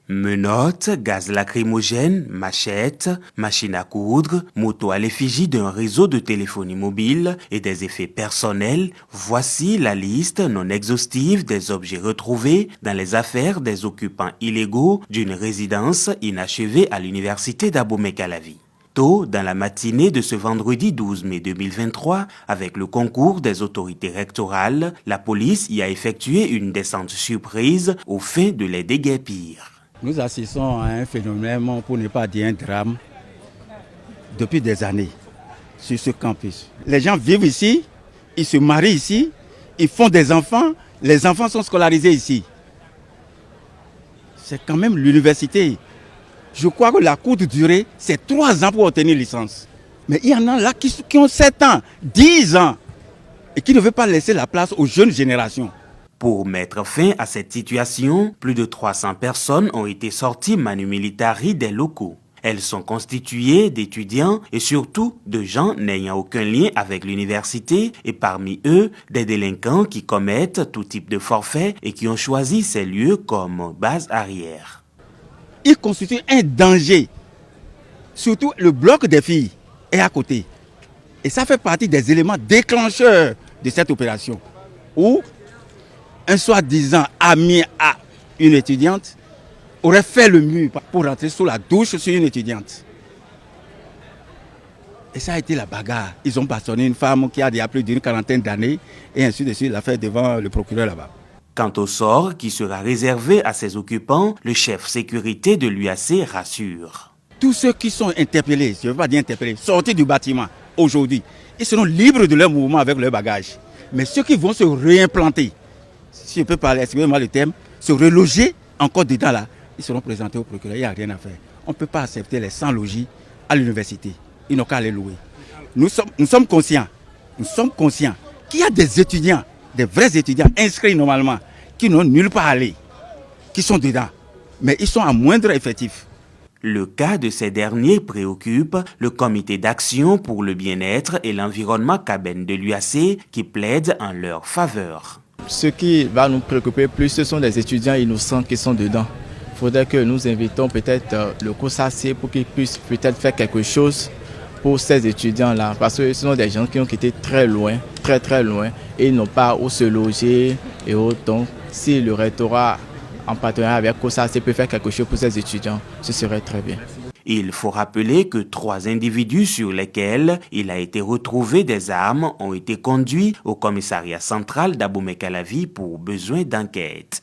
Menottes, gaz lacrymogène, machettes, machines à coudre, moto à l'effigie d'un réseau de téléphonie mobile et des effets personnels, voici la liste non exhaustive des objets retrouvés dans les affaires des occupants illégaux d'une résidence inachevée à l'université d'Abomey-Calavi. Tôt dans la matinée de ce vendredi 12 mai 2023, avec le concours des autorités rectorales, la police y a effectué une descente surprise aux fins de les déguerpir. Nous assistons à un phénomène, pour ne pas dire un drame, depuis des années sur ce campus. Les gens vivent ici, ils se marient ici, ils font des enfants, les enfants sont scolarisés ici. C'est quand même l'université. Je crois que la courte durée, c'est 3 ans pour obtenir licence. Mais il y en a là qui ont 7 ans, 10 ans, et qui ne veulent pas laisser la place aux jeunes générations. Pour mettre fin à cette situation, plus de 300 personnes ont été sorties manu militari des locaux. Elles sont constituées d'étudiants et surtout de gens n'ayant aucun lien avec l'université et parmi eux, des délinquants qui commettent tout type de forfait et qui ont choisi ces lieux comme base arrière. Ils constituent un danger. Surtout le bloc des filles est à côté. Et ça fait partie des éléments déclencheurs de cette opération. Où un soi-disant ami à une étudiante aurait fait le mur pour rentrer sous la douche sur une étudiante. Et ça a été la bagarre. Ils ont bastonné une femme qui a déjà plus d'une 40aine d'années et ainsi de suite, l'a fait devant le procureur là-bas. Quant au sort qui sera réservé à ses occupants, le chef sécurité de l'UAC rassure. Tous ceux qui sont interpellés, je ne veux pas dire interpellés, sortis du bâtiment aujourd'hui, ils seront libres de leur mouvement avec leur bagage. Mais ceux qui vont se réimplanter, si je peux parler, excusez-moi le terme, se reloger encore dedans là, ils seront présentés au procureur, il n'y a rien à faire. On ne peut pas accepter les sans-logis à l'université. Ils n'ont qu'à les louer. Nous sommes conscients qu'il y a des étudiants, des vrais étudiants inscrits normalement, qui n'ont nulle part à aller, qui sont dedans, mais ils sont à moindre effectif. Le cas de ces derniers préoccupe le comité d'action pour le bien-être et l'environnement Caben de l'UAC qui plaide en leur faveur. Ce qui va nous préoccuper plus, ce sont des étudiants innocents qui sont dedans. Il faudrait que nous invitons peut-être le COSAC pour qu'ils puissent peut-être faire quelque chose pour ces étudiants-là. Parce que ce sont des gens qui ont quitté très loin, très loin, et ils n'ont pas où se loger et autres. Donc, si le rectorat, en partenariat avec COSAC, peut faire quelque chose pour ces étudiants, ce serait très bien. Il faut rappeler que 3 individus sur lesquels il a été retrouvé des armes ont été conduits au commissariat central d'Abomey-Calavi pour besoin d'enquête.